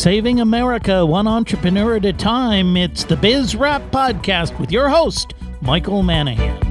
Saving America one entrepreneur at a time, it's the Biz Rap Podcast with your host, Michael Manahan.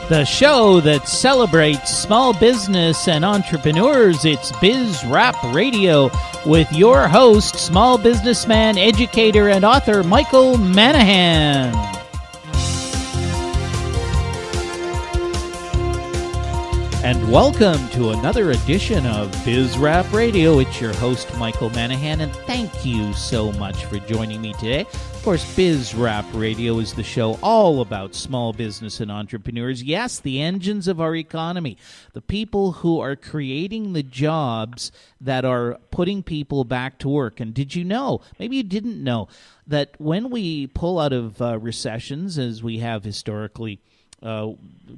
The show that celebrates small business and entrepreneurs, it's Biz Rap Radio with your host, small businessman, educator, and author, Michael Manahan. And welcome to another edition of Biz Rap Radio. It's your host, Michael Manahan, and thank you so much for joining me today. Of course, Biz Rap Radio is the show all about small business and entrepreneurs. Yes, the engines of our economy, the people who are creating the jobs that are putting people back to work. And did you know, maybe you didn't know, that when we pull out of recessions, as we have historically,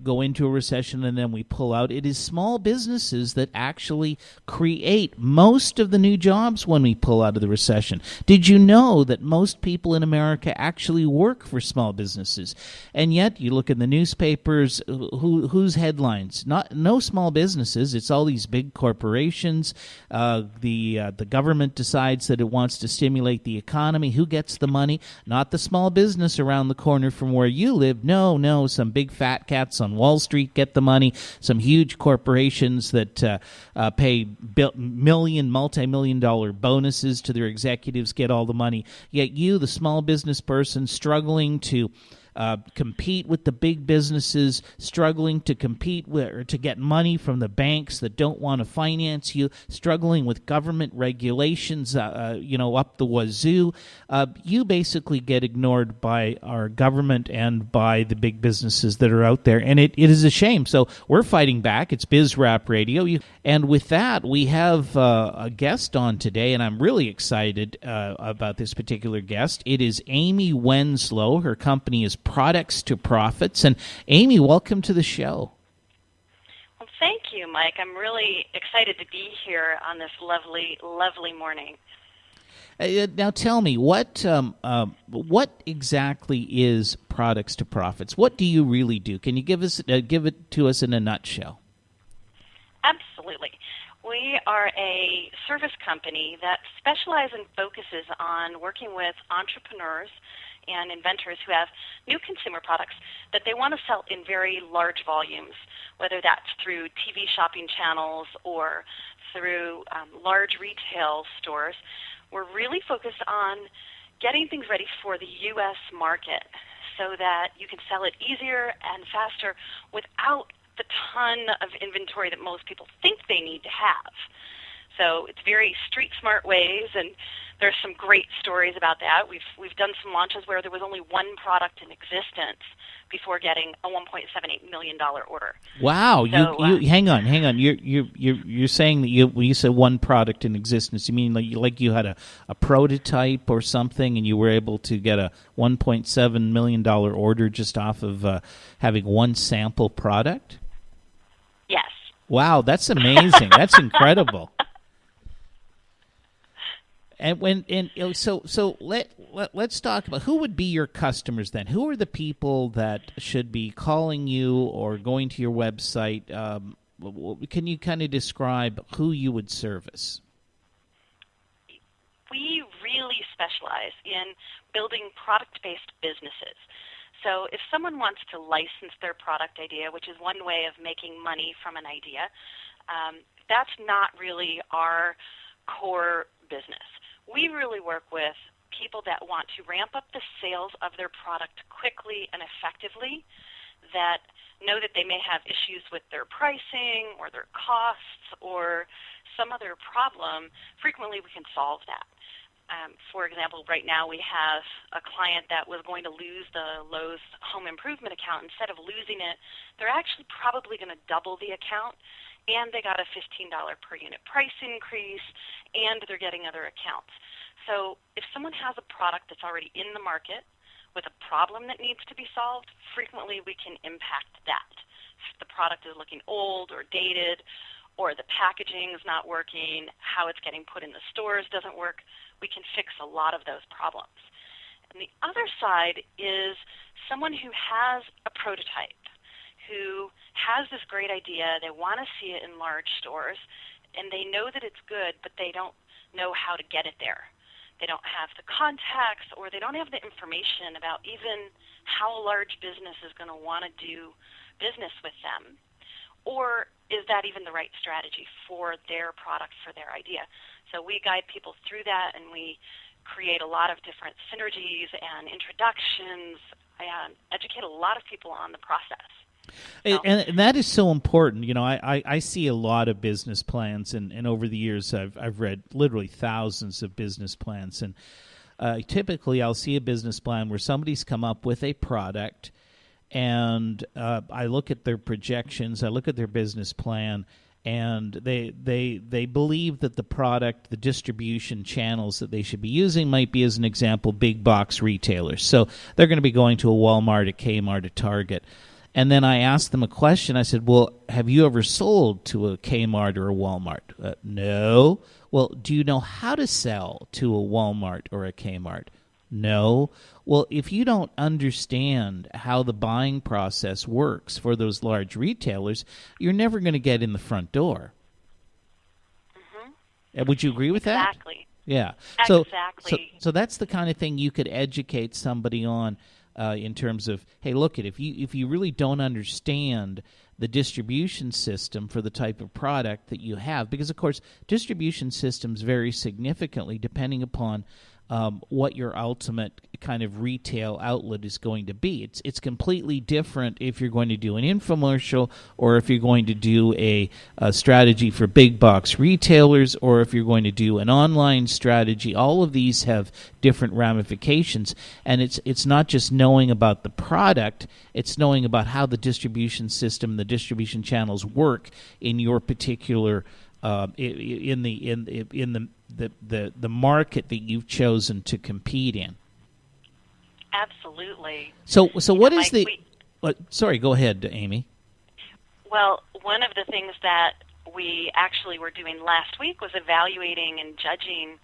go into a recession and then we pull out, it is small businesses that actually create most of the new jobs when we pull out of the recession. Did you know that most people in America actually work for small businesses? And yet you look in the newspapers, whose headlines? No small businesses. It's all these big corporations. The government decides that it wants to stimulate the economy. Who gets the money? Not the small business around the corner from where you live. No, some big fat cats on Wall Street get the money. Some huge corporations that pay multi-million dollar bonuses to their executives get all the money. Yet you, the small business person, struggling to compete with the big businesses, struggling to compete with or to get money from the banks that don't want to finance you, struggling with government regulations, up the wazoo. You basically get ignored by our government and by the big businesses that are out there, and it is a shame. So we're fighting back. It's Biz Rap Radio, and with that, we have a guest on today, and I'm really excited about this particular guest. It is Amy Wenslow. Her company is Products to Profits. And Amy, welcome to the show. Well, thank you, Mike. I'm really excited to be here on this lovely, lovely morning. Now tell me, what exactly is Products to Profits? What do you really do? Can you give it to us in a nutshell? Absolutely. We are a service company that specializes and focuses on working with entrepreneurs and inventors who have new consumer products that they want to sell in very large volumes, whether that's through TV shopping channels or through large retail stores. We're really focused on getting things ready for the U.S. market so that you can sell it easier and faster without the ton of inventory that most people think they need to have. So it's very street smart ways, and there's some great stories about that. We've done some launches where there was only one product in existence before getting a $1.78 million order. Wow! So, you hang on. You're saying that when you said one product in existence, you mean like you had a prototype or something, and you were able to get a $1.7 million order just off of having one sample product? Yes. Wow, that's amazing. That's incredible. So let's talk about who would be your customers then. Who are the people that should be calling you or going to your website? Can you kind of describe who you would service? We really specialize in building product-based businesses. So if someone wants to license their product idea, which is one way of making money from an idea, that's not really our core business. We really work with people that want to ramp up the sales of their product quickly and effectively, that know that they may have issues with their pricing or their costs or some other problem. Frequently we can solve that. For example, right now we have a client that was going to lose the Lowe's home improvement account. Instead of losing it, they're actually probably going to double the account, and they got a $15 per unit price increase, and they're getting other accounts. So if someone has a product that's already in the market with a problem that needs to be solved, frequently we can impact that. If the product is looking old or dated, or the packaging is not working, how it's getting put in the stores doesn't work. We can fix a lot of those problems. And the other side is someone who has a prototype, who has this great idea, they want to see it in large stores, and they know that it's good, but they don't know how to get it there. They don't have the contacts, or they don't have the information about even how a large business is going to want to do business with them. Or is that even the right strategy for their product, for their idea? So we guide people through that, and we create a lot of different synergies and introductions and educate a lot of people on the process. And that is so important. You know, I see a lot of business plans, and over the years I've read literally thousands of business plans. And typically I'll see a business plan where somebody's come up with a product, and I look at their projections, I look at their business plan, and they believe that the product, the distribution channels that they should be using might be, as an example, big box retailers. So they're going to be going to a Walmart, a Kmart, a Target. And then I asked them a question. I said, well, have you ever sold to a Kmart or a Walmart? No. Well, do you know how to sell to a Walmart or a Kmart? No. Well, if you don't understand how the buying process works for those large retailers, you're never going to get in the front door. Mm-hmm. Would you agree with that? Exactly. Yeah. Exactly. So that's the kind of thing you could educate somebody on. In terms of, hey, look, if you really don't understand the distribution system for the type of product that you have, because of course distribution systems vary significantly depending upon what your ultimate kind of retail outlet is going to be. It's completely different if you're going to do an infomercial, or if you're going to do a strategy for big box retailers, or if you're going to do an online strategy. All of these have different ramifications, and it's not just knowing about the product, it's knowing about how the distribution system, the distribution channels work in your particular in the market that you've chosen to compete in. Absolutely. So what is sorry, go ahead, Amy. Well, one of the things that we actually were doing last week was evaluating and judging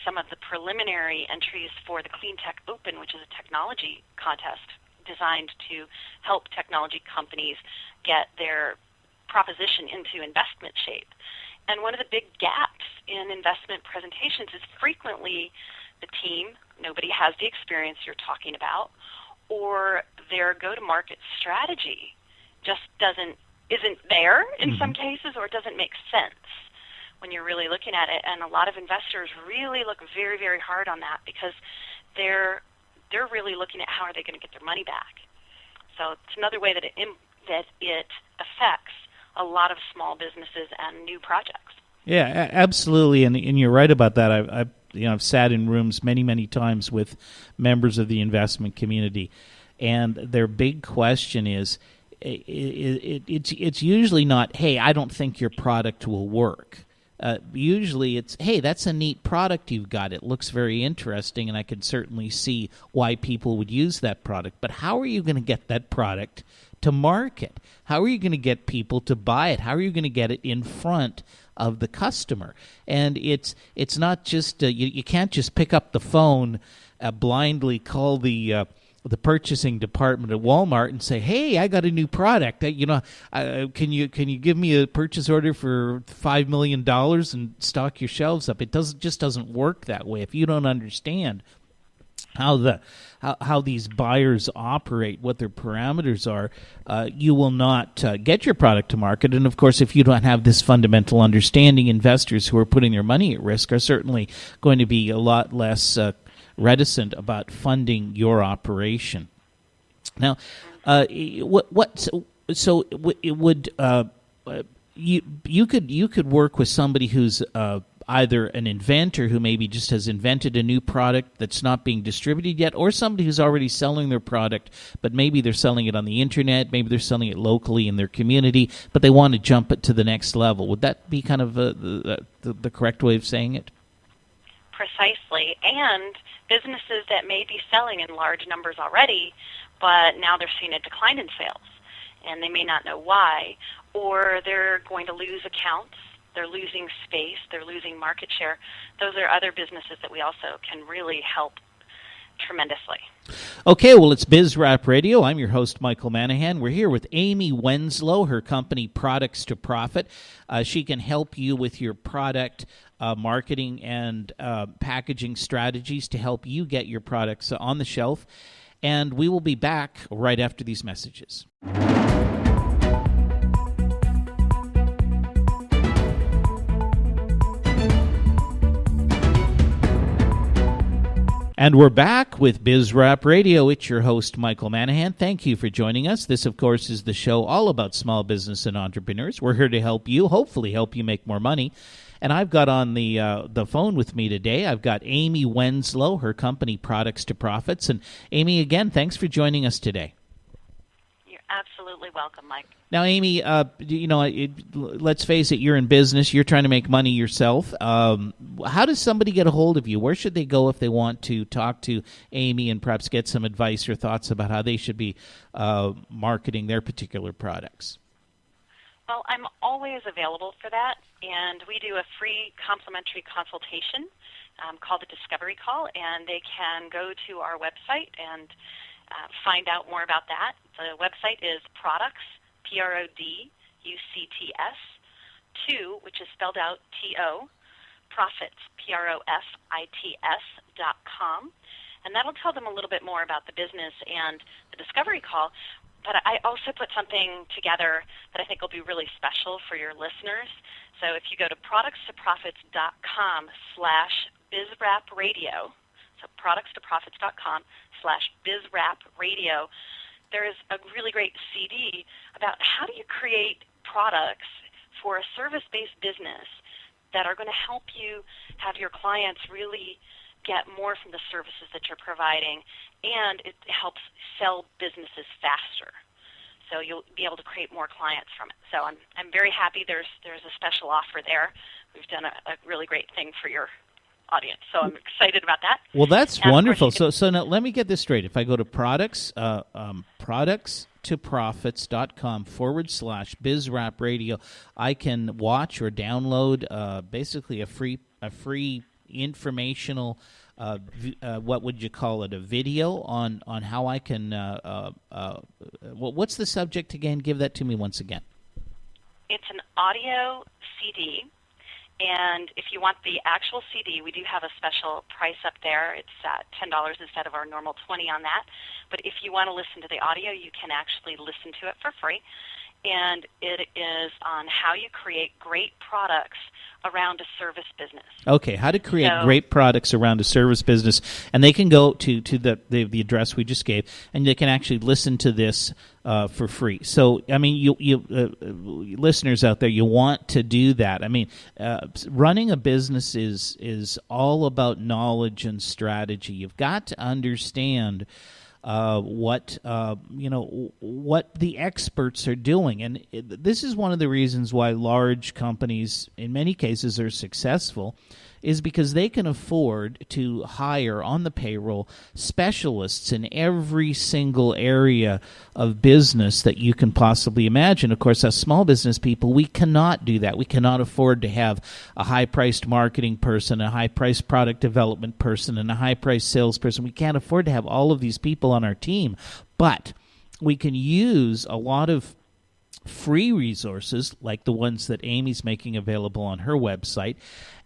some of the preliminary entries for the Clean Tech Open, which is a technology contest designed to help technology companies get their proposition into investment shape. And one of the big gaps in investment presentations is frequently the team, nobody has the experience you're talking about, or their go-to-market strategy just isn't there in some cases, or it doesn't make sense when you're really looking at it. And a lot of investors really look very, very hard on that, because they're really looking at how are they going to get their money back. So it's another way that it affects a lot of small businesses and new projects. Yeah, absolutely, and you're right about that. I've sat in rooms many times with members of the investment community, and their big question is, it's usually not, hey, I don't think your product will work. Usually it's, hey, that's a neat product you've got. It looks very interesting, and I could certainly see why people would use that product. But how are you going to get that product to market? How are you going to get people to buy it? How are you going to get it in front of the customer? And it's not just you can't just pick up the phone, blindly call the purchasing department at Walmart and say, "Hey, I got a new product. Can you give me a purchase order for $5 million and stock your shelves up?" It just doesn't work that way. If you don't understand how these buyers operate, what their parameters are, you will not get your product to market. And of course, if you don't have this fundamental understanding, investors who are putting their money at risk are certainly going to be a lot less reticent about funding your operation. Now, you could work with somebody who's either an inventor who maybe just has invented a new product that's not being distributed yet, or somebody who's already selling their product, but maybe they're selling it on the internet, maybe they're selling it locally in their community, but they want to jump it to the next level. Would that be kind of the correct way of saying it? Precisely. And businesses that may be selling in large numbers already, but now they're seeing a decline in sales. and they may not know why, or they're going to lose accounts, they're losing space, they're losing market share. Those are other businesses that we also can really help tremendously. Okay, well, it's Biz Rap Radio. I'm your host, Michael Manahan. We're here with Amy Wenslow, her company Products to Profit. She can help you with your product marketing and packaging strategies to help you get your products on the shelf. And we will be back right after these messages. And we're back with Biz Rap Radio. It's your host, Michael Manahan. Thank you for joining us. This, of course, is the show all about small business and entrepreneurs. We're here to help you, hopefully help you make more money. And I've got on the phone with me today, I've got Amy Wenslow, her company Products to Profits. And Amy, again, thanks for joining us today. You're absolutely welcome, Mike. Now, Amy, let's face it, you're in business. You're trying to make money yourself. How does somebody get a hold of you? Where should they go if they want to talk to Amy and perhaps get some advice or thoughts about how they should be marketing their particular products? Well, I'm always available for that, and we do a free complimentary consultation called the Discovery Call, and they can go to our website and find out more about that. The website is Products, Products, 2, which is spelled out T-O, Profits, Profits.com, and that'll tell them a little bit more about the business and the Discovery Call. But I also put something together that I think will be really special for your listeners. So if you go to productstoprofits.com/bizrapradio, so productstoprofits.com/bizrapradio, there is a really great CD about how do you create products for a service-based business that are going to help you have your clients really get more from the services that you're providing, and it helps sell businesses faster. So you'll be able to create more clients from it. So I'm very happy there's a special offer there. We've done a really great thing for your audience. So I'm excited about that. Well, that's wonderful. So now let me get this straight. If I go to productstoprofits.com/bizrapradio, I can watch or download basically a free informational what would you call it, a video on how I can what's the subject again? Give that to me once again. It's an audio CD, and if you want the actual CD, we do have a special price up there. It's $10 instead of our normal $20 on that. But if you want to listen to the audio, you can actually listen to it for free. And it is on how you create great products around a service business. Okay, how to create great products around a service business. And they can go to the address we just gave, and they can actually listen to this for free. So, I mean, you listeners out there, you want to do that. I mean, running a business is all about knowledge and strategy. You've got to understand what the experts are doing. And this is one of the reasons why large companies, in many cases, are successful, is because they can afford to hire on the payroll specialists in every single area of business that you can possibly imagine. Of course, as small business people, we cannot do that. We cannot afford to have a high-priced marketing person, a high-priced product development person, and a high-priced salesperson. We can't afford to have all of these people on our team, but we can use a lot of free resources like the ones that Amy's making available on her website.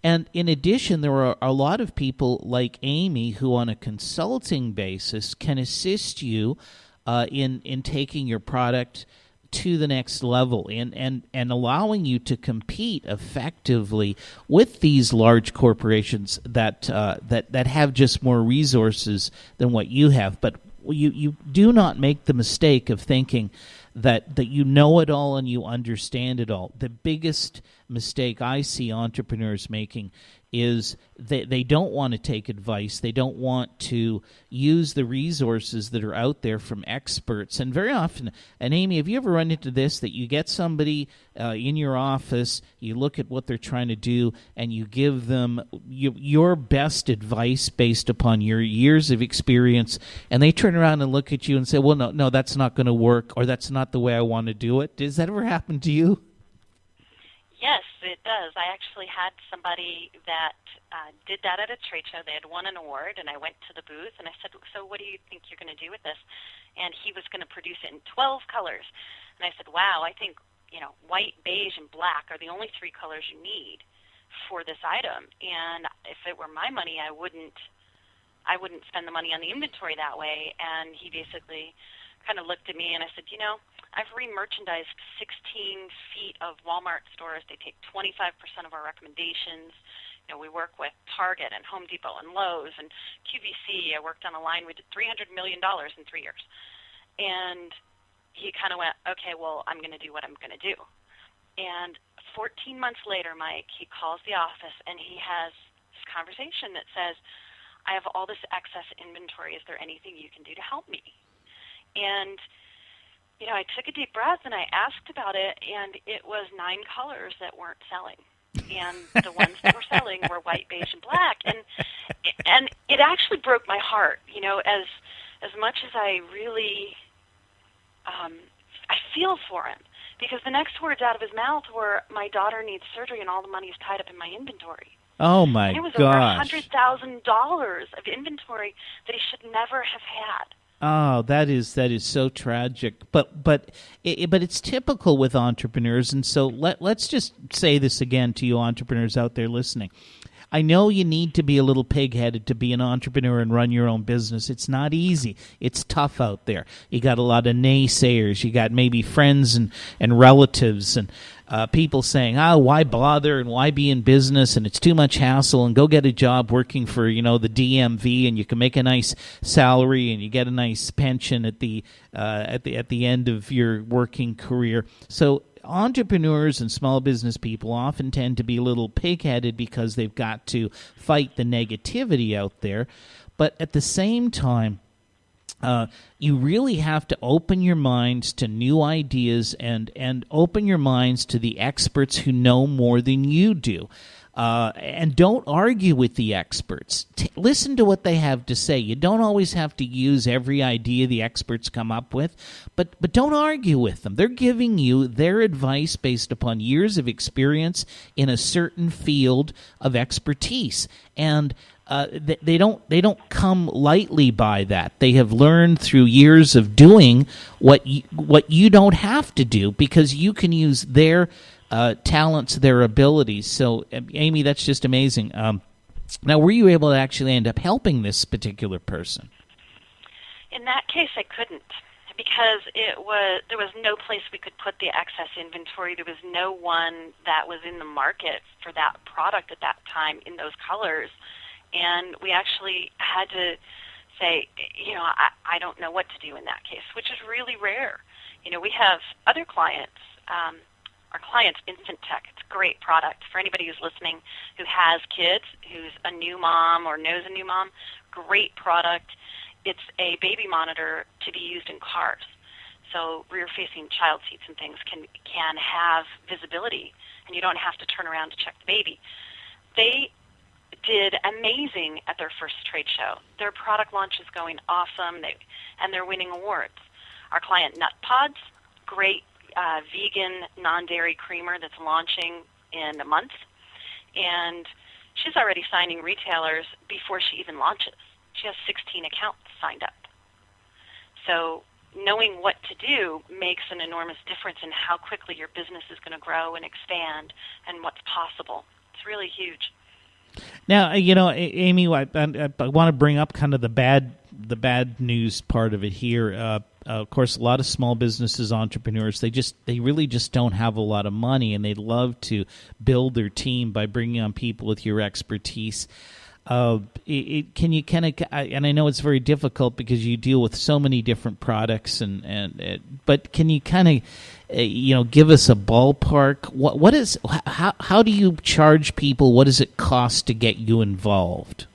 And in addition, there are a lot of people like Amy who on a consulting basis can assist you in taking your product to the next level and allowing you to compete effectively with these large corporations that have just more resources than what you have. But you do not make the mistake of thinking that you know it all and you understand it all. The biggest mistake I see entrepreneurs making is they don't want to take advice. They don't want to use the resources that are out there from experts. And very often, and Amy, have you ever run into this, that you get somebody in your office, you look at what they're trying to do, and you give them your best advice based upon your years of experience, and they turn around and look at you and say, well, no, that's not going to work, or that's not the way I want to do it. Does that ever happen to you? Yes, it does. I actually had somebody that did that at a trade show. They had won an award, and I went to the booth, and I said, so what do you think you're going to do with this? And he was going to produce it in 12 colors. And I said, wow, I think white, beige, and black are the only 3 colors you need for this item. And if it were my money, I wouldn't spend the money on the inventory that way. And he basically kind of looked at me, and I said, I've re-merchandised 16 feet of Walmart stores. They take 25% of our recommendations. We work with Target and Home Depot and Lowe's and QVC. I worked on a line. We did $300 million in 3 years. And he kind of went, okay, well, I'm going to do what I'm going to do. And 14 months later, Mike, he calls the office, and he has this conversation that says, I have all this excess inventory. Is there anything you can do to help me? And I took a deep breath and I asked about it, and it was 9 colors that weren't selling. And the ones that were selling were white, beige, and black. And it actually broke my heart, as much as I really, I feel for him. Because the next words out of his mouth were, my daughter needs surgery and all the money's tied up in my inventory. Oh, my gosh. It was over $100,000 of inventory that he should never have had. Oh, that is so tragic. But it's typical with entrepreneurs, and so let's just say this again to you entrepreneurs out there listening. I know you need to be a little pig-headed to be an entrepreneur and run your own business. It's not easy. It's tough out there. You got a lot of naysayers. You got maybe friends and relatives and people saying, why bother and why be in business, and it's too much hassle, and go get a job working for the DMV, and you can make a nice salary and you get a nice pension at the end of your working career. So entrepreneurs and small business people often tend to be a little pig-headed because they've got to fight the negativity out there. But at the same time, you really have to open your minds to new ideas and open your minds to the experts who know more than you do. And don't argue with the experts. Listen to what they have to say. You don't always have to use every idea the experts come up with, but don't argue with them. They're giving you their advice based upon years of experience in a certain field of expertise. And they don't come lightly by that. They have learned through years of doing what you don't have to do, because you can use their talents, their abilities. So, Amy, that's just amazing. Now, were you able to actually end up helping this particular person? In that case, I couldn't, because there was no place we could put the excess inventory. There was no one that was in the market for that product at that time in those colors. And we actually had to say, I don't know what to do in that case, which is really rare. We have other clients. Our client's Infant Tech. It's a great product for anybody who's listening who has kids, who's a new mom or knows a new mom. Great product. It's a baby monitor to be used in cars. So rear-facing child seats and things can have visibility, and you don't have to turn around to check the baby. They did amazing at their first trade show. Their product launch is going awesome, and they're winning awards. Our client, Nut Pods, great vegan, non-dairy creamer that's launching in a month, and she's already signing retailers before she even launches. She has 16 accounts signed up. So knowing what to do makes an enormous difference in how quickly your business is going to grow and expand and what's possible. It's really huge. Now, Amy, I want to bring up kind of the bad news part of it here. Of course, a lot of small businesses, entrepreneurs, they really just don't have a lot of money, and they'd love to build their team by bringing on people with your expertise. Can you kind of, and I know it's very difficult because you deal with so many different products, but can you kind of, give us a ballpark? What is how do you charge people? What does it cost to get you involved?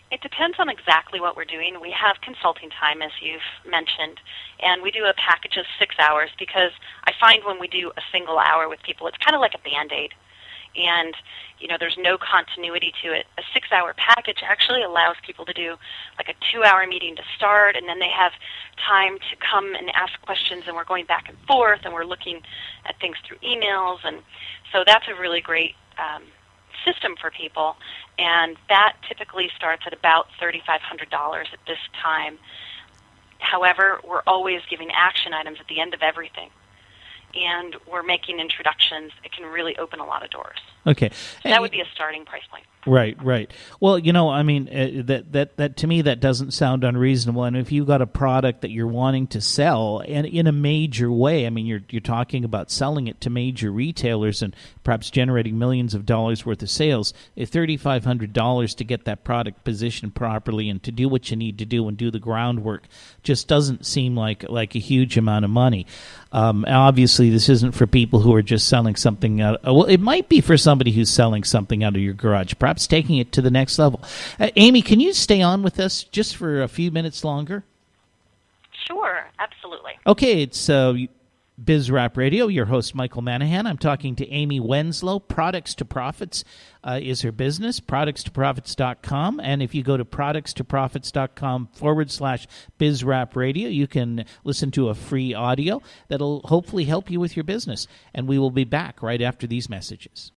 It depends on exactly what we're doing. We have consulting time, as you've mentioned, and we do a package of 6 hours because I find when we do a single hour with people, it's kind of like a Band-Aid. And, there's no continuity to it. A 6-hour package actually allows people to do like a 2-hour meeting to start, and then they have time to come and ask questions, and we're going back and forth, and we're looking at things through emails. And so that's a really great system for people, and that typically starts at about $3,500 at this time. However, we're always giving action items at the end of everything, and we're making introductions. It can really open a lot of doors. Okay. So that would be a starting price point. Right. Well, that to me, that doesn't sound unreasonable. And if you've got a product that you're wanting to sell, and in a major way, you're talking about selling it to major retailers and perhaps generating millions of dollars worth of sales. If $3,500 to get that product positioned properly and to do what you need to do and do the groundwork just doesn't seem like a huge amount of money. Obviously, this isn't for people who are just selling something out. Well, it might be for somebody who's selling something out of your garage, perhaps taking it to the next level. Amy, can you stay on with us just for a few minutes longer? Sure, absolutely. Okay, it's BizRap Radio. Your host, Michael Manahan. I'm talking to Amy Wenslow. Products to Profits is her business, productstoprofits.com. And if you go to productstoprofits.com/BizRap Radio, you can listen to a free audio that'll hopefully help you with your business. And we will be back right after these messages.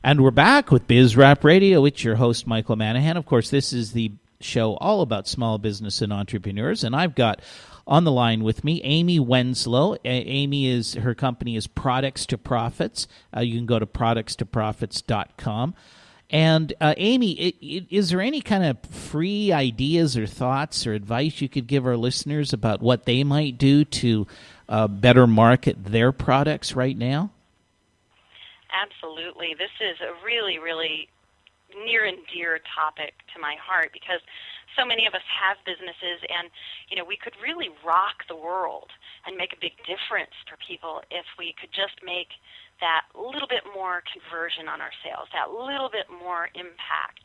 And we're back with BizRap Radio. It's your host, Michael Manahan. Of course, this is the show all about small business and entrepreneurs. And I've got on the line with me Amy Wenslow. Her company is Products to Profits. You can go to productstoprofits.com. And Amy, is there any kind of free ideas or thoughts or advice you could give our listeners about what they might do to better market their products right now? Absolutely. This is a really, really near and dear topic to my heart because so many of us have businesses and, we could really rock the world and make a big difference for people if we could just make that little bit more conversion on our sales, that little bit more impact,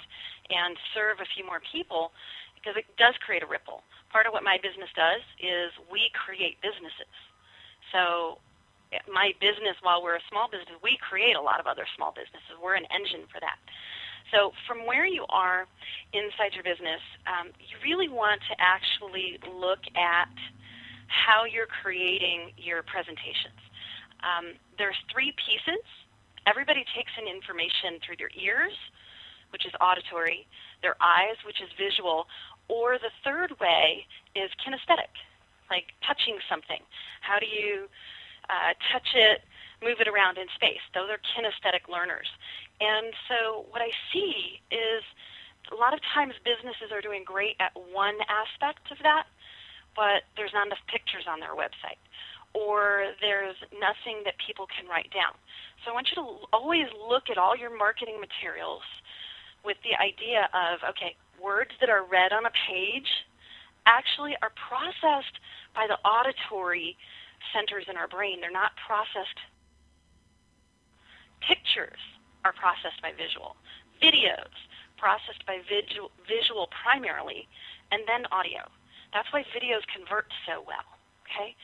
and serve a few more people because it does create a ripple. Part of what my business does is we create businesses. So my business, while we're a small business, we create a lot of other small businesses. We're an engine for that. So from where you are inside your business, you really want to actually look at how you're creating your presentations. There's 3 pieces. Everybody takes in information through their ears, which is auditory, their eyes, which is visual, or the third way is kinesthetic, like touching something. How do you touch it, move it around in space? Those are kinesthetic learners. And so what I see is a lot of times businesses are doing great at one aspect of that, but there's not enough pictures on their website, or there's nothing that people can write down. So I want you to always look at all your marketing materials with the idea of, okay, words that are read on a page actually are processed by the auditory centers in our brain. They're not processed. Pictures are processed by visual. Videos processed by visual primarily, and then audio. That's why videos convert so well, okay?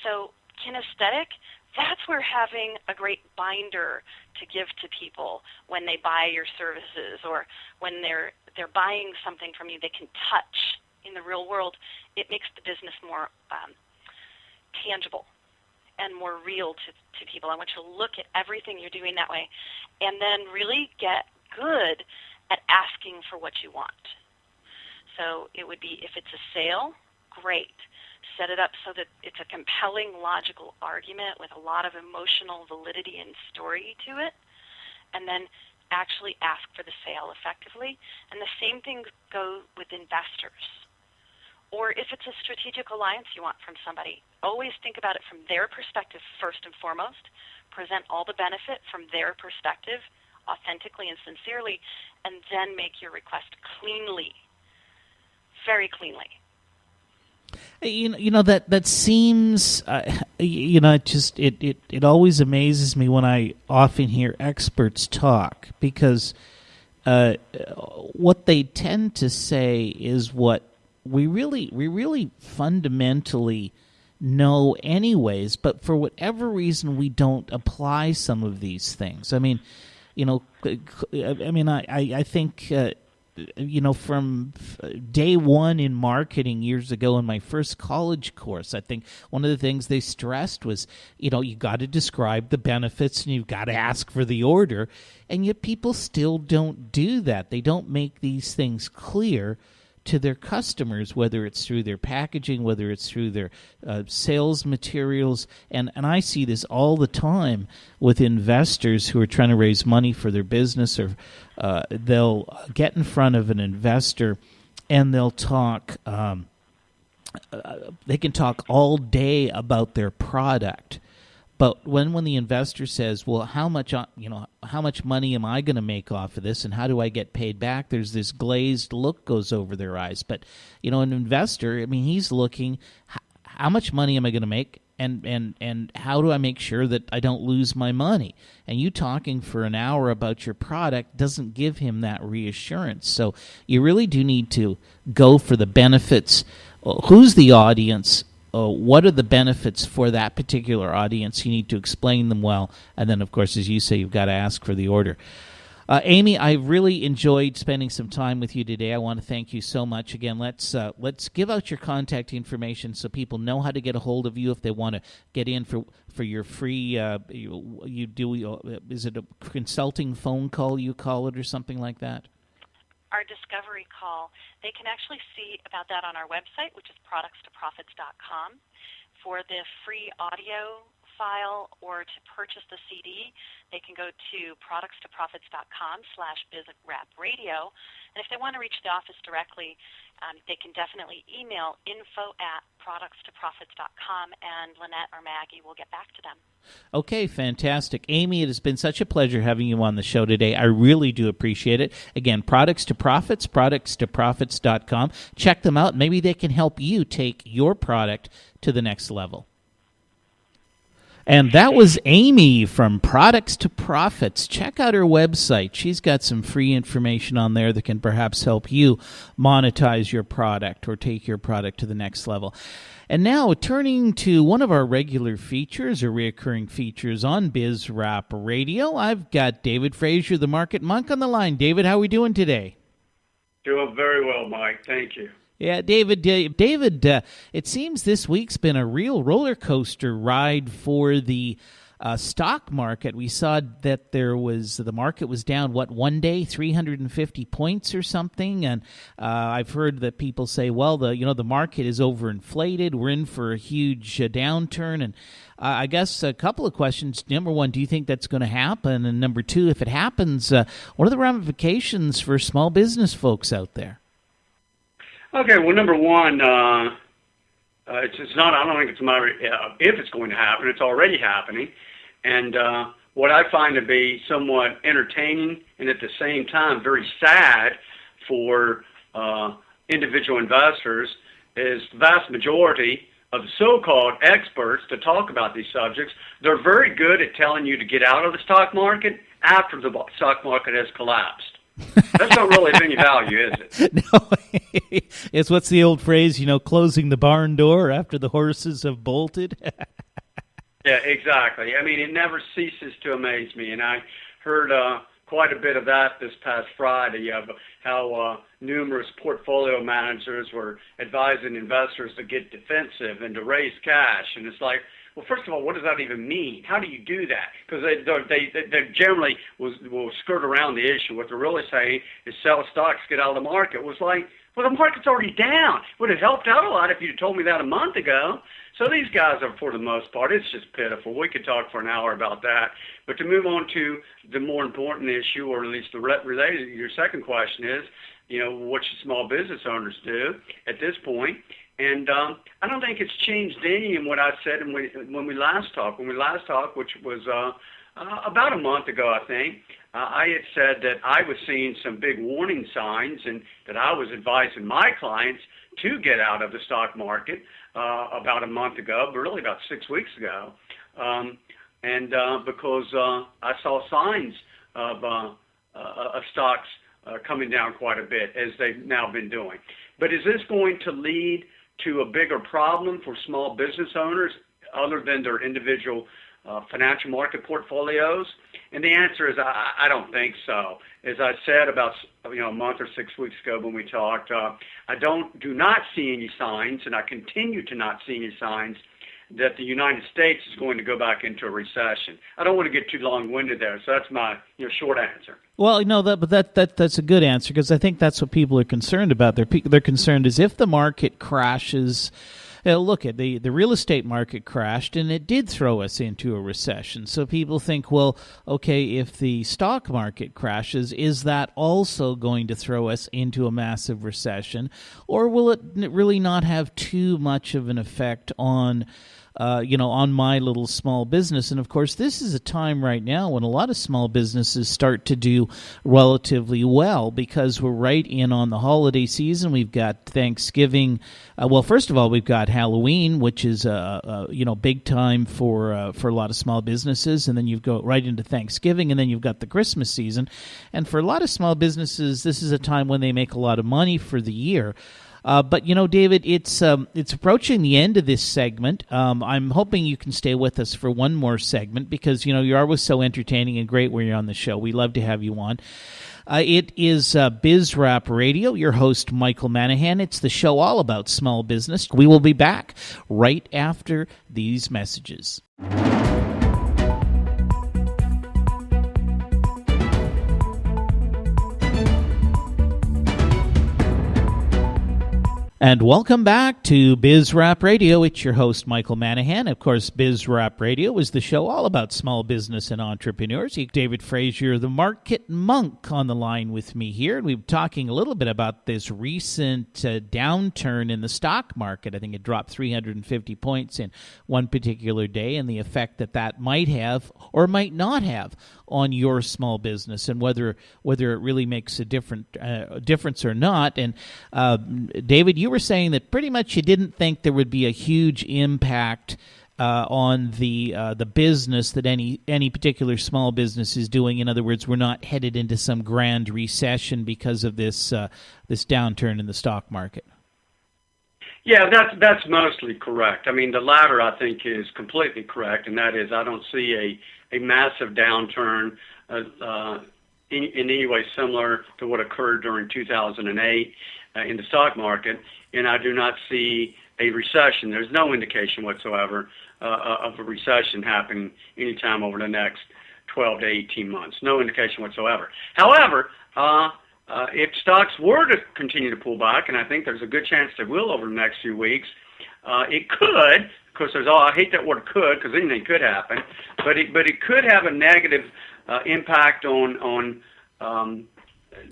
So kinesthetic, that's where having a great binder to give to people when they buy your services or when they're buying something from you they can touch in the real world, it makes the business more tangible and more real to people. I want you to look at everything you're doing that way and then really get good at asking for what you want. So it would be, if it's a sale, great. Set it up so that it's a compelling, logical argument with a lot of emotional validity and story to it, and then actually ask for the sale effectively. And the same thing goes with investors or if it's a strategic alliance you want from somebody, always think about it from their perspective first and foremost. Present all the benefit from their perspective, authentically and sincerely, and then make your request cleanly, very cleanly. That seems, it always amazes me when I often hear experts talk, because what they tend to say is what we really fundamentally know anyways, but for whatever reason we don't apply some of these things. I mean, I think from day one in marketing years ago in my first college course, I think one of the things they stressed was, you got to describe the benefits and you've got to ask for the order, and yet people still don't do that. They don't make these things clear to their customers, whether it's through their packaging, whether it's through their sales materials. And I see this all the time with investors who are trying to raise money for their business, or they'll get in front of an investor and they'll talk, they can talk all day about their product. But when the investor says, well, how much money am I going to make off of this, and how do I get paid back? There's this glazed look goes over their eyes. But, an investor, he's looking, how much money am I going to make, and how do I make sure that I don't lose my money? And you talking for an hour about your product doesn't give him that reassurance. So you really do need to go for the benefits. Who's the audience? What are the benefits for that particular audience? You need to explain them well. And then, of course, as you say, you've got to ask for the order. Amy, I really enjoyed spending some time with you today. I want to thank you so much. Again, let's give out your contact information so people know how to get a hold of you if they want to get in for your free, is it a consulting phone call you call it, or something like that? Our discovery call, they can actually see about that on our website, which is productstoprofits.com. For the free audio file or to purchase the CD, they can go to productstoprofits.com/bizrapradio. And if they want to reach the office directly, they can definitely email info@productstoprofits.com, and Lynette or Maggie will get back to them. Okay, fantastic. Amy, it has been such a pleasure having you on the show today. I really do appreciate it. Again, Products to Profits, productstoprofits.com. Check them out. Maybe they can help you take your product to the next level. And that was Amy from Products to Profits. Check out her website. She's got some free information on there that can perhaps help you monetize your product or take your product to the next level. And now, turning to one of our regular features or reoccurring features on BizRap Radio, I've got David Fraser, the Market Monk, on the line. David, how are we doing today? Doing very well, Mike. Thank you. Yeah, David, it seems this week's been a real roller coaster ride for the stock market. We saw that the market was down, one day, 350 points or something, and I've heard that people say, well, the market is overinflated. We're in for a huge downturn, and I guess a couple of questions. Number one, do you think that's going to happen? And number two, if it happens, what are the ramifications for small business folks out there? Okay, well, number one, it's not. I don't think it's a matter if it's going to happen. It's already happening, and what I find to be somewhat entertaining and at the same time very sad for individual investors is the vast majority of the so-called experts to talk about these subjects. They're very good at telling you to get out of the stock market after the stock market has collapsed. That's not really of any value, is it? No, it's what's the old phrase, closing the barn door after the horses have bolted? Yeah, exactly. It never ceases to amaze me, and I heard quite a bit of that this past Friday of how numerous portfolio managers were advising investors to get defensive and to raise cash, and it's like, well, first of all, what does that even mean? How do you do that? Because they generally will skirt around the issue. What they're really saying is sell stocks, get out of the market. It was like, well, the market's already down. Would have helped out a lot if you'd told me that a month ago. So these guys are, for the most part, it's just pitiful. We could talk for an hour about that. But to move on to the more important issue, or at least the related to your second question, is what should small business owners do at this point. And I don't think it's changed any in what I said when we last talked. When we last talked, which was about a month ago, I think, I had said that I was seeing some big warning signs and that I was advising my clients to get out of the stock market about a month ago, but really about 6 weeks ago. Because I saw signs of stocks coming down quite a bit, as they've now been doing. But is this going to lead to a bigger problem for small business owners other than their individual financial market portfolios? And the answer is I don't think so. As I said about a month or 6 weeks ago when we talked, I do not see any signs, and I continue to not see any signs that the United States is going to go back into a recession. I don't want to get too long-winded there, so that's my short answer. Well, that's a good answer, because I think that's what people are concerned about. They're concerned is if the market crashes. Look at the real estate market crashed, and it did throw us into a recession. So people think, well, okay, if the stock market crashes, is that also going to throw us into a massive recession, or will it really not have too much of an effect on on my little small business? And of course, this is a time right now when a lot of small businesses start to do relatively well, because we're right in on the holiday season. We've got Thanksgiving. Well, first of all, we've got Halloween, which is big time for a lot of small businesses, and then you go right into Thanksgiving, and then you've got the Christmas season. And for a lot of small businesses, this is a time when they make a lot of money for the year. But David, it's approaching the end of this segment. I'm hoping you can stay with us for one more segment, because you're always so entertaining and great when you're on the show. We love to have you on. It is BizRap Radio. Your host, Michael Manahan. It's the show all about small business. We will be back right after these messages. And welcome back to BizRap Radio. It's your host, Michael Manahan. Of course, BizRap Radio is the show all about small business and entrepreneurs. David Fraser, the market monk, on the line with me here. We've been talking a little bit about this recent downturn in the stock market. I think it dropped 350 points in one particular day, and the effect that might have or might not have on your small business, and whether it really makes a difference or not. And David, you were saying that pretty much you didn't think there would be a huge impact on the business that any particular small business is doing. In other words, we're not headed into some grand recession because of this downturn in the stock market. Yeah, that's mostly correct. I mean, the latter I think is completely correct, and that is I don't see a massive downturn in any way similar to what occurred during 2008 in the stock market, and I do not see a recession. There's no indication whatsoever of a recession happening anytime over the next 12 to 18 months. No indication whatsoever. However, if stocks were to continue to pull back, and I think there's a good chance they will over the next few weeks, it could, because I hate that word could, because anything could happen, but it could have a negative impact on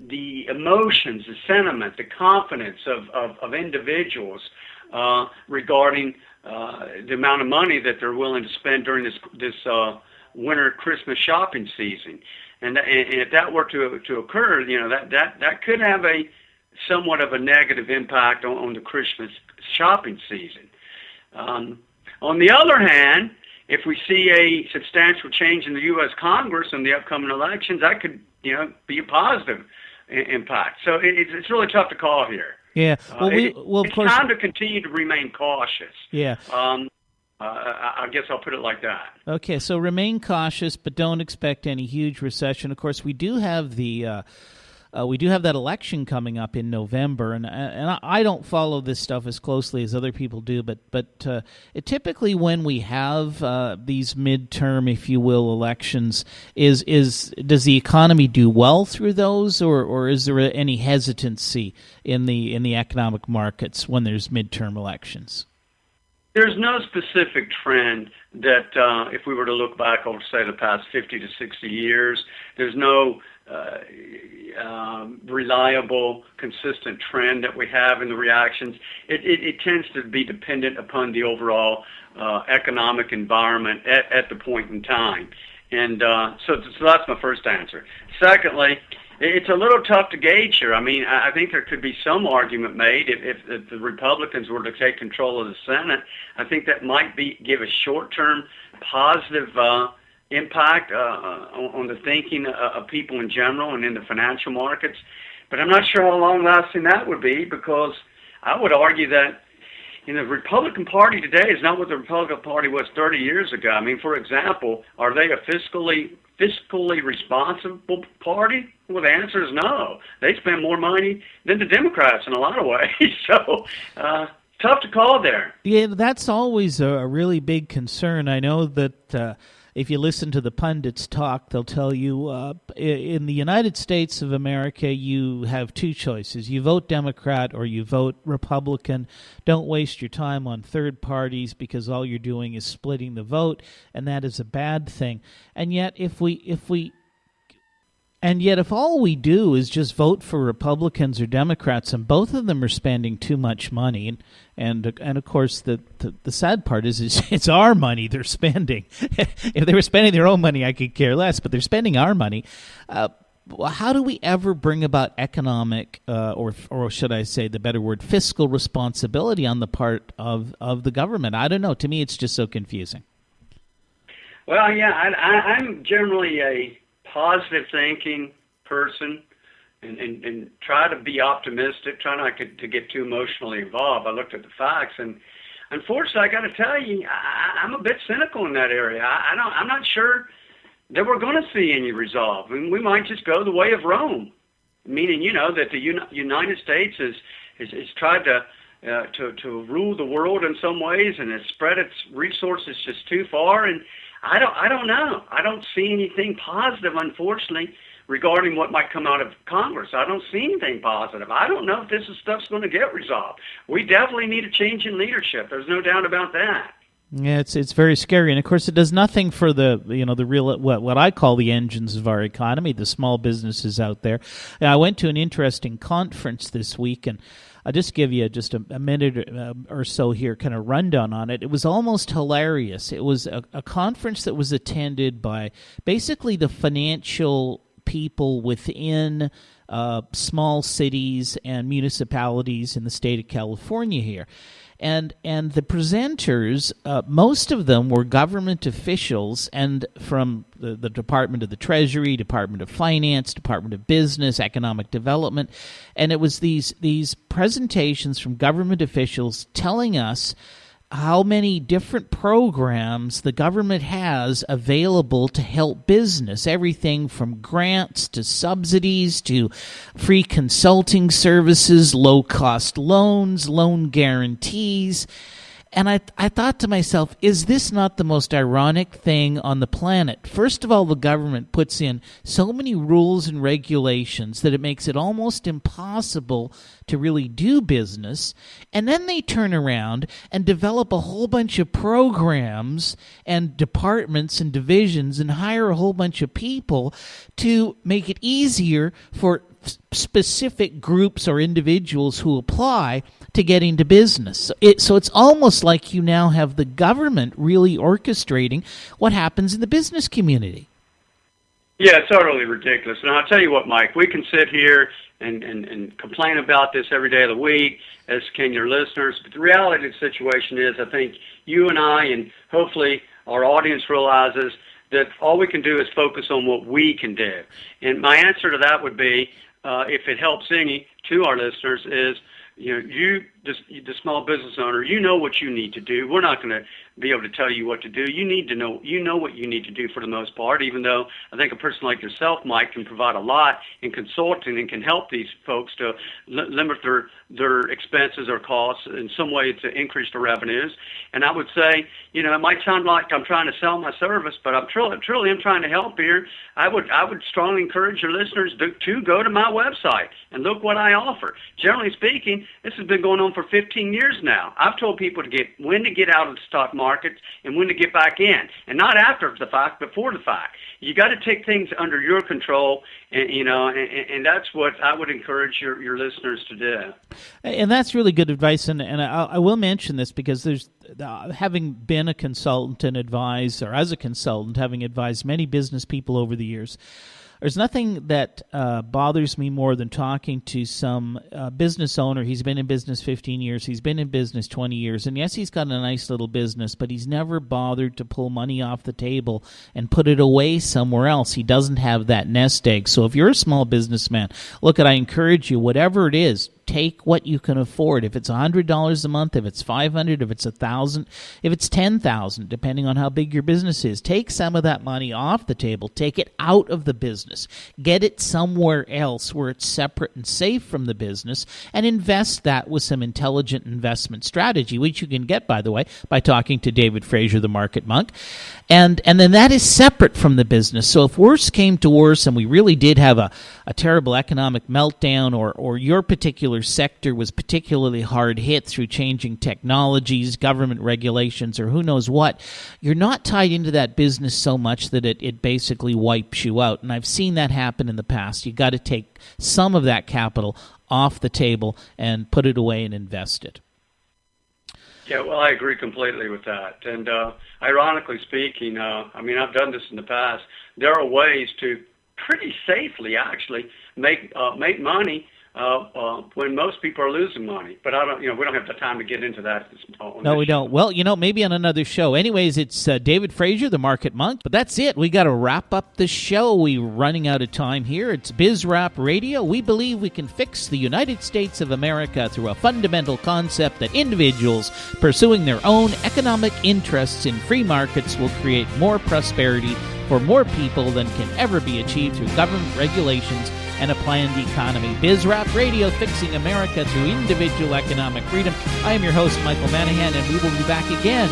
the emotions, the sentiment, the confidence of individuals regarding the amount of money that they're willing to spend during this winter Christmas shopping season. And if that were to occur, that could have a somewhat of a negative impact on the Christmas shopping season. On the other hand, if we see a substantial change in the U.S. Congress in the upcoming elections, that could be a positive impact. So it's really tough to call here. Yeah. It's time to continue to remain cautious. Yeah. I guess I'll put it like that. Okay, so remain cautious, but don't expect any huge recession. Of course, we do have that election coming up in November, and I don't follow this stuff as closely as other people do, but typically when we have these midterm, if you will, elections, does the economy do well through those, or is there any hesitancy in the economic markets when there's midterm elections? There's no specific trend that if we were to look back over, say, the past 50 to 60 years, there's no reliable, consistent trend that we have in the reactions. It tends to be dependent upon the overall economic environment at the point in time. And so that's my first answer. Secondly, it's a little tough to gauge here. I mean, I think there could be some argument made if the Republicans were to take control of the Senate. I think that might give a short-term positive impact on the thinking of people in general and in the financial markets. But I'm not sure how long-lasting that would be, because I would argue that the Republican Party today is not what the Republican Party was 30 years ago. I mean, for example, are they a fiscally responsible party? Well, the answer is no. They spend more money than the Democrats in a lot of ways. So, tough to call there. Yeah, that's always a really big concern. I know that if you listen to the pundits talk, they'll tell you in the United States of America, you have two choices. You vote Democrat or you vote Republican. Don't waste your time on third parties, because all you're doing is splitting the vote, and that is a bad thing. And yet, if all we do is just vote for Republicans or Democrats, and both of them are spending too much money, and of course the sad part is it's our money they're spending. If they were spending their own money, I could care less, but they're spending our money. How do we ever bring about economic, or should I say the better word, fiscal responsibility on the part of the government? I don't know. To me, it's just so confusing. Well, yeah, I'm generally a positive thinking person, and try to be optimistic, try not to get too emotionally involved. I looked at the facts, and unfortunately, I got to tell you, I'm a bit cynical in that area. I'm not sure that we're going to see any resolve. I mean, we might just go the way of Rome, meaning, that the United States has tried to rule the world in some ways, and has spread its resources just too far. And I don't know. I don't see anything positive, unfortunately, regarding what might come out of Congress. I don't see anything positive. I don't know if this stuff's going to get resolved. We definitely need a change in leadership. There's no doubt about that. Yeah, it's very scary, and of course, it does nothing for the real what I call the engines of our economy, the small businesses out there. And I went to an interesting conference this week, and I'll just give you just a minute or so here, kind of rundown on it. It was almost hilarious. It was a conference that was attended by basically the financial people within small cities and municipalities in the state of California here. And the presenters, most of them were government officials, and from the Department of the Treasury, Department of Finance, Department of Business, Economic Development, and it was these presentations from government officials telling us how many different programs the government has available to help business, everything from grants to subsidies to free consulting services, low-cost loans, loan guarantees. And I thought to myself, is this not the most ironic thing on the planet? First of all, the government puts in so many rules and regulations that it makes it almost impossible to really do business. And then they turn around and develop a whole bunch of programs and departments and divisions and hire a whole bunch of people to make it easier for specific groups or individuals who apply to get into business. So it's almost like you now have the government really orchestrating what happens in the business community. Yeah, it's totally ridiculous. And I'll tell you what, Mike, we can sit here and complain about this every day of the week, as can your listeners. But the reality of the situation is, I think you and I, and hopefully our audience, realizes that all we can do is focus on what we can do. And my answer to that would be, if it helps any to our listeners, is you, the small business owner, you know what you need to do. We're not going to be able to tell you what to do. You need to know, what you need to do for the most part, even though I think a person like yourself, Mike, can provide a lot in consulting and can help these folks to limit their expenses or costs in some way to increase their revenues. And I would say, it might sound like I'm trying to sell my service, but I'm truly am trying to help here. I would strongly encourage your listeners to go to my website and look what I offer. Generally speaking, this has been going on for 15 years now. I've told people when to get out of the stock market and when to get back in, and not after the fact, before the fact. You got to take things under your control, and that's what I would encourage your listeners to do. And that's really good advice, and I will mention this because there's having been a consultant and advised, or as a consultant, having advised many business people over the years, there's nothing that bothers me more than talking to some business owner. He's been in business 15 years. He's been in business 20 years. And yes, he's got a nice little business, but he's never bothered to pull money off the table and put it away somewhere else. He doesn't have that nest egg. So if you're a small businessman, I encourage you, whatever it is, take what you can afford. If it's $100 a month, if it's $500, if it's $1,000, if it's $10,000, depending on how big your business is, take some of that money off the table. Take it out of the business. Get it somewhere else where it's separate and safe from the business, and invest that with some intelligent investment strategy, which you can get, by the way, by talking to David Fraser, the Market Monk. And then that is separate from the business. So if worse came to worse and we really did have a terrible economic meltdown, or your particular sector was particularly hard hit through changing technologies, government regulations, or who knows what, you're not tied into that business so much that it basically wipes you out. And I've seen that happen in the past. You've got to take some of that capital off the table and put it away and invest it. Yeah, well, I agree completely with that. And ironically speaking, I've done this in the past. There are ways to pretty safely actually make money when most people are losing money. But we don't have the time to get into that. No, we don't. Well, maybe on another show. Anyways, it's David Fraser, the Market Monk. But that's it. We got to wrap up the show. We're running out of time here. It's BizRap Radio. We believe we can fix the United States of America through a fundamental concept that individuals pursuing their own economic interests in free markets will create more prosperity for more people than can ever be achieved through government regulations and a planned economy. BizRap Radio, fixing America through individual economic freedom. I am your host, Michael Manahan, and we will be back again